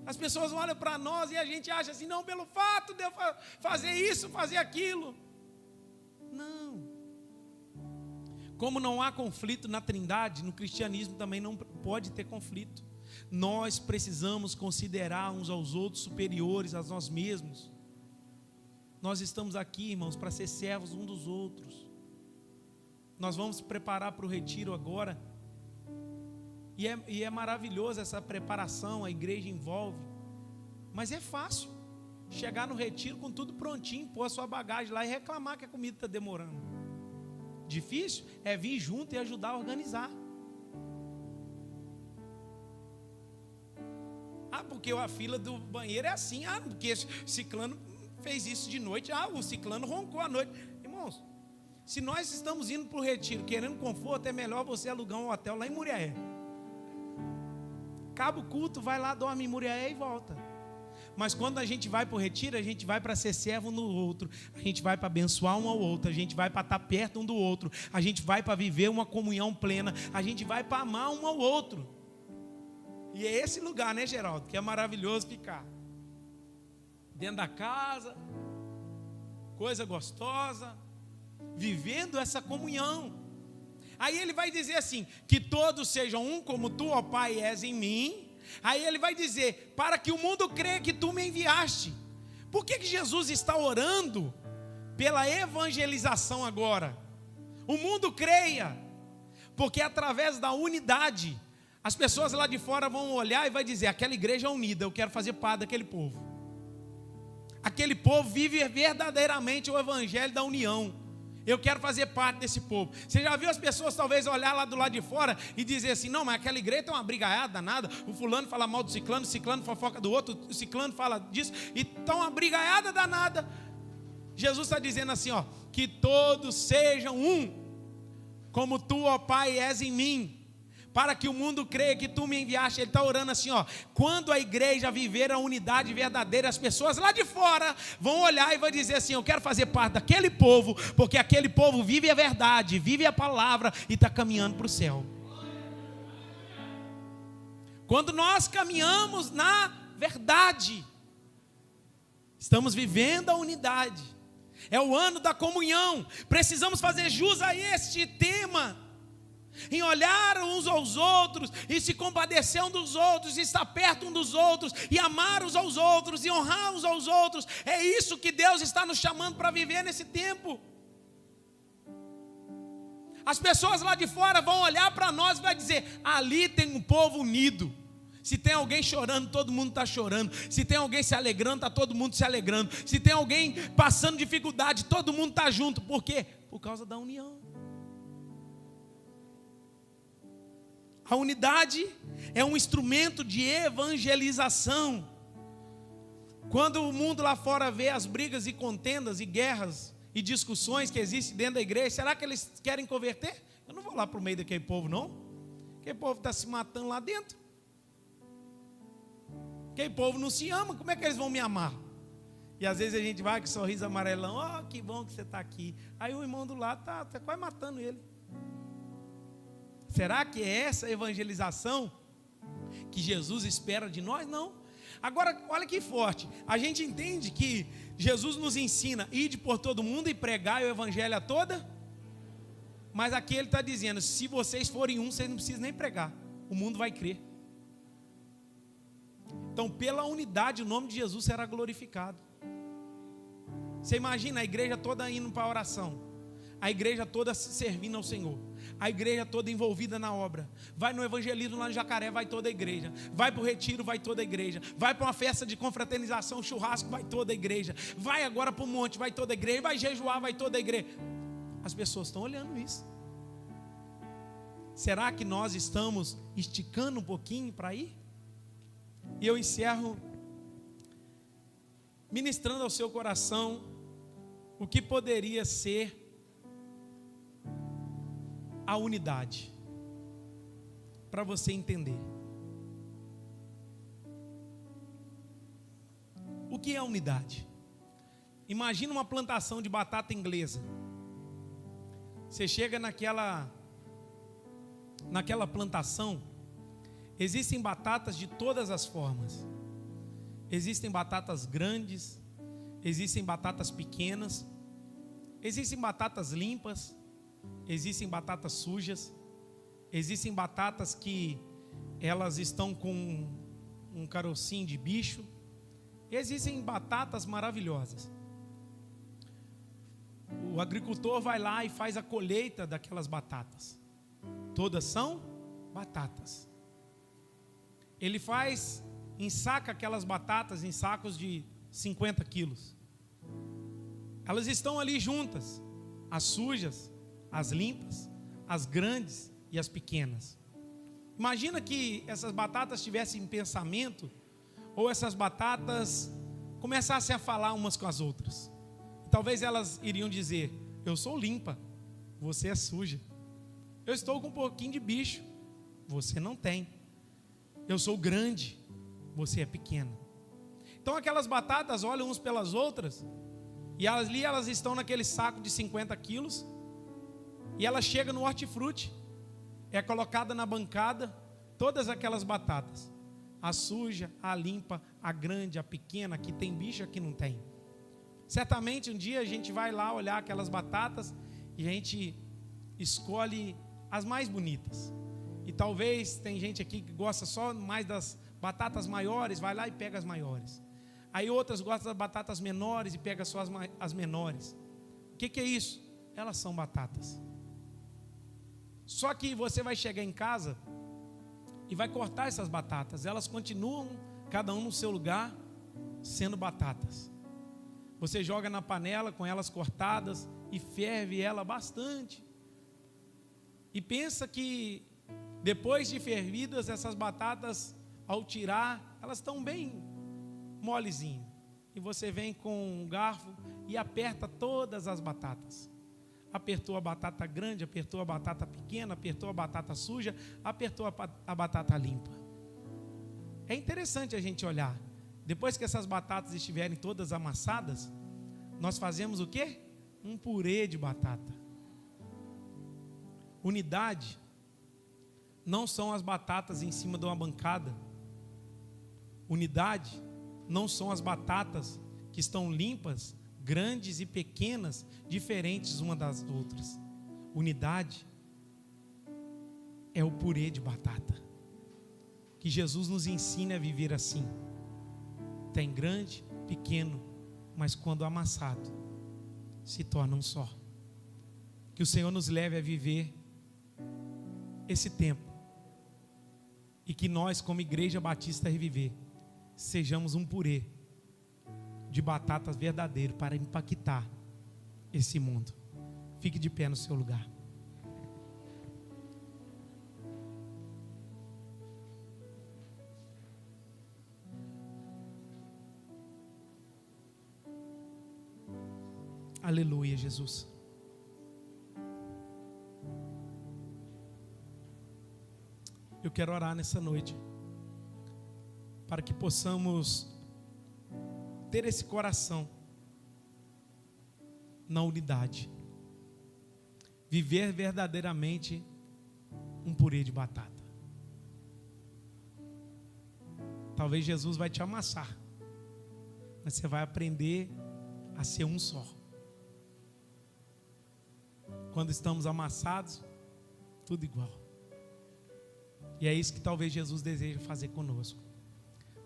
As pessoas olham para nós e a gente acha assim, não, pelo fato de eu fazer isso, fazer aquilo. Não. Como não há conflito na Trindade, no cristianismo também não pode ter conflito. Nós precisamos considerar uns aos outros superiores a nós mesmos. Nós estamos aqui, irmãos, para ser servos uns dos outros. Nós vamos preparar para o retiro agora. E é maravilhoso essa preparação, a igreja envolve. Mas é fácil chegar no retiro com tudo prontinho, pôr a sua bagagem lá e reclamar que a comida está demorando. Difícil é vir junto e ajudar a organizar. Porque a fila do banheiro é assim. Porque ciclano fez isso de noite. O ciclano roncou à noite. Irmãos, se nós estamos indo para o retiro querendo conforto, é melhor você alugar um hotel lá em Muriaé. Acaba o culto, vai lá, dorme em Muriaé e volta. Mas quando a gente vai para o retiro, a gente vai para ser servo um do outro, a gente vai para abençoar um ao outro, a gente vai para estar perto um do outro, a gente vai para viver uma comunhão plena, a gente vai para amar um ao outro. E é esse lugar, né, Geraldo, que é maravilhoso ficar dentro da casa, coisa gostosa, vivendo essa comunhão. Aí ele vai dizer assim, que todos sejam um como tu, ó Pai, és em mim. Aí ele vai dizer, para que o mundo creia que tu me enviaste. Por que Jesus está orando pela evangelização agora? O mundo creia, porque através da unidade, as pessoas lá de fora vão olhar e vai dizer, aquela igreja é unida, eu quero fazer parte daquele povo. Aquele povo vive verdadeiramente o evangelho da união. Eu quero fazer parte desse povo. Você já viu as pessoas talvez olhar lá do lado de fora e dizer assim, não, mas aquela igreja tem uma brigaiada danada, o fulano fala mal do ciclano, o ciclano fofoca do outro, o ciclano fala disso, e está uma brigaiada danada. Jesus está dizendo assim, ó, que todos sejam um, como tu, ó Pai, és em mim, para que o mundo creia que tu me enviaste. Ele está orando assim, ó, quando a igreja viver a unidade verdadeira, as pessoas lá de fora vão olhar e vão dizer assim, eu quero fazer parte daquele povo, porque aquele povo vive a verdade, vive a palavra e está caminhando para o céu. Quando nós caminhamos na verdade, estamos vivendo a unidade, é o ano da comunhão, precisamos fazer jus a este tema, em olhar uns aos outros, e se compadecer uns dos outros, e estar perto uns dos outros, e amar uns aos outros, e honrar uns aos outros. É isso que Deus está nos chamando para viver nesse tempo. As pessoas lá de fora vão olhar para nós e vai dizer, ali tem um povo unido. Se tem alguém chorando, todo mundo está chorando. Se tem alguém se alegrando, está todo mundo se alegrando. Se tem alguém passando dificuldade, todo mundo está junto. Por quê? Por causa da união. A unidade é um instrumento de evangelização. Quando o mundo lá fora vê as brigas e contendas e guerras e discussões que existem dentro da igreja, será que eles querem converter? Eu não vou lá para o meio daquele povo, não. Aquele povo está se matando lá dentro. Aquele povo não se ama, como é que eles vão me amar? E às vezes a gente vai com sorriso amarelão, ó, que bom que você está aqui. Aí o irmão do lado está quase matando ele. Será que é essa evangelização que Jesus espera de nós? Não. Agora, olha que forte. A gente entende que Jesus nos ensina, ide por todo mundo e pregar o evangelho a toda. Mas aqui ele está dizendo, se vocês forem um, vocês não precisam nem pregar. O mundo vai crer. Então, pela unidade, o nome de Jesus será glorificado. Você imagina a igreja toda indo para a oração. A igreja toda servindo ao Senhor, a igreja toda envolvida na obra. Vai no evangelismo lá no Jacaré, vai toda a igreja. Vai para o retiro, vai toda a igreja. Vai para uma festa de confraternização, churrasco, vai toda a igreja. Vai agora para o monte, vai toda a igreja. Vai jejuar, vai toda a igreja. As pessoas estão olhando isso. Será que nós estamos esticando um pouquinho para ir? E eu encerro ministrando ao seu coração o que poderia ser a unidade, para você entender. O que é a unidade? Imagina uma plantação de batata inglesa. Você chega naquela plantação, existem batatas de todas as formas. Existem batatas grandes, existem batatas pequenas, existem batatas limpas, existem batatas sujas, existem batatas que elas estão com um carocinho de bicho, e existem batatas maravilhosas. O agricultor vai lá e faz a colheita daquelas batatas. Todas são batatas. Ele ensaca aquelas batatas em sacos de 50 quilos. Elas estão ali juntas, as sujas, as limpas, as grandes e as pequenas. Imagina que essas batatas tivessem pensamento, ou essas batatas começassem a falar umas com as outras. Talvez elas iriam dizer: eu sou limpa, você é suja. Eu estou com um pouquinho de bicho, você não tem. Eu sou grande, você é pequena. Então aquelas batatas olham uns pelas outras, e ali elas estão naquele saco de 50 quilos, e ela chega no hortifruti, é colocada na bancada, todas aquelas batatas, a suja, a limpa, a grande, a pequena, a que tem bicho, a que não tem. Certamente um dia a gente vai lá olhar aquelas batatas e a gente escolhe as mais bonitas. E talvez tem gente aqui que gosta só mais das batatas maiores, vai lá e pega as maiores. Aí outras gostam das batatas menores e pega só as menores. O que é isso? Elas são batatas. Só que você vai chegar em casa e vai cortar essas batatas. Elas continuam, cada um no seu lugar, sendo batatas. Você joga na panela com elas cortadas e ferve ela bastante. E pensa que depois de fervidas, essas batatas, ao tirar, elas estão bem molezinhas. E você vem com um garfo e aperta todas as batatas. Apertou a batata grande, apertou a batata pequena, apertou a batata suja, apertou a batata limpa. É interessante a gente olhar. Depois que essas batatas estiverem todas amassadas, nós fazemos o quê? Um purê de batata. Unidade não são as batatas em cima de uma bancada. Unidade não são as batatas que estão limpas, grandes e pequenas, diferentes uma das outras. Unidade é o purê de batata. Que Jesus nos ensine a viver assim. Tem grande, pequeno, mas quando amassado, se torna um só. Que o Senhor nos leve a viver esse tempo. E que nós, como Igreja Batista Reviver, sejamos um purê de batatas verdadeiro para impactar esse mundo. Fique de pé no seu lugar. Aleluia, Jesus. Eu quero orar nessa noite para que possamos ter esse coração na unidade, viver verdadeiramente um purê de batata. Talvez Jesus vai te amassar, mas você vai aprender a ser um só. Quando estamos amassados, tudo igual. E é isso que talvez Jesus deseja fazer conosco,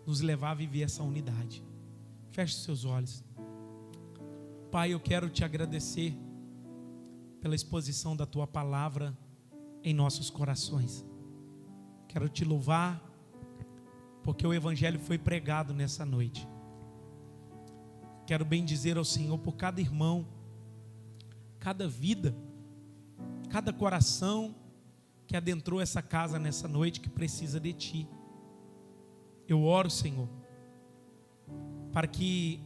nos levar a viver essa unidade. Feche seus olhos. Pai, eu quero te agradecer pela exposição da tua palavra em nossos corações. Quero te louvar, porque o evangelho foi pregado nessa noite. Quero bendizer ao Senhor por cada irmão, cada vida, cada coração que adentrou essa casa nessa noite, que precisa de Ti. Eu oro, Senhor, para que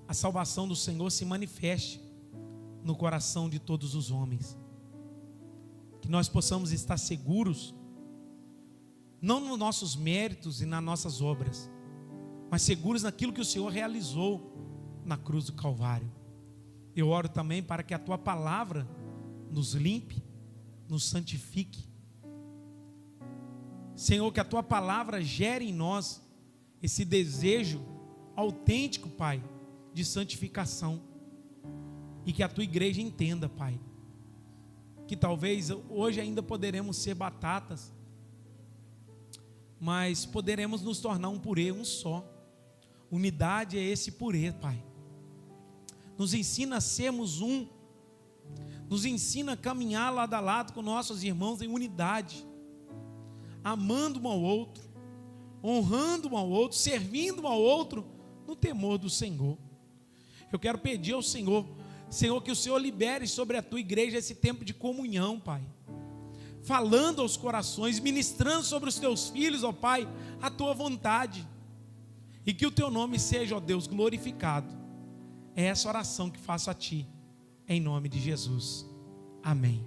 a salvação do Senhor se manifeste no coração de todos os homens. Que nós possamos estar seguros, não nos nossos méritos e nas nossas obras, mas seguros naquilo que o Senhor realizou na cruz do Calvário. Eu oro também para que a Tua palavra nos limpe, nos santifique. Senhor, que a Tua palavra gere em nós esse desejo autêntico, Pai, de santificação. E que a Tua igreja entenda, Pai, que talvez hoje ainda poderemos ser batatas, mas poderemos nos tornar um purê, um só. Unidade é esse purê, Pai. Nos ensina a sermos um, nos ensina a caminhar lado a lado com nossos irmãos em unidade, amando um ao outro, honrando um ao outro, servindo um ao outro, no temor do Senhor. Eu quero pedir ao Senhor, que o Senhor libere sobre a Tua igreja esse tempo de comunhão, Pai, falando aos corações, ministrando sobre os Teus filhos, ó Pai, a Tua vontade, e que o Teu nome seja, ó Deus, glorificado. É essa oração que faço a Ti, em nome de Jesus, amém.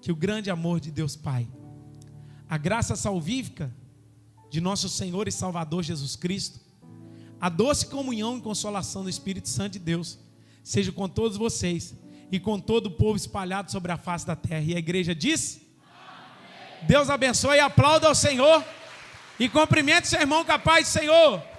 Que o grande amor de Deus Pai, a graça salvífica de nosso Senhor e Salvador Jesus Cristo, a doce comunhão e consolação do Espírito Santo de Deus, seja com todos vocês e com todo o povo espalhado sobre a face da terra. E a igreja diz: amém. Deus abençoe, aplauda ao Senhor e cumprimente seu irmão com a paz do Senhor.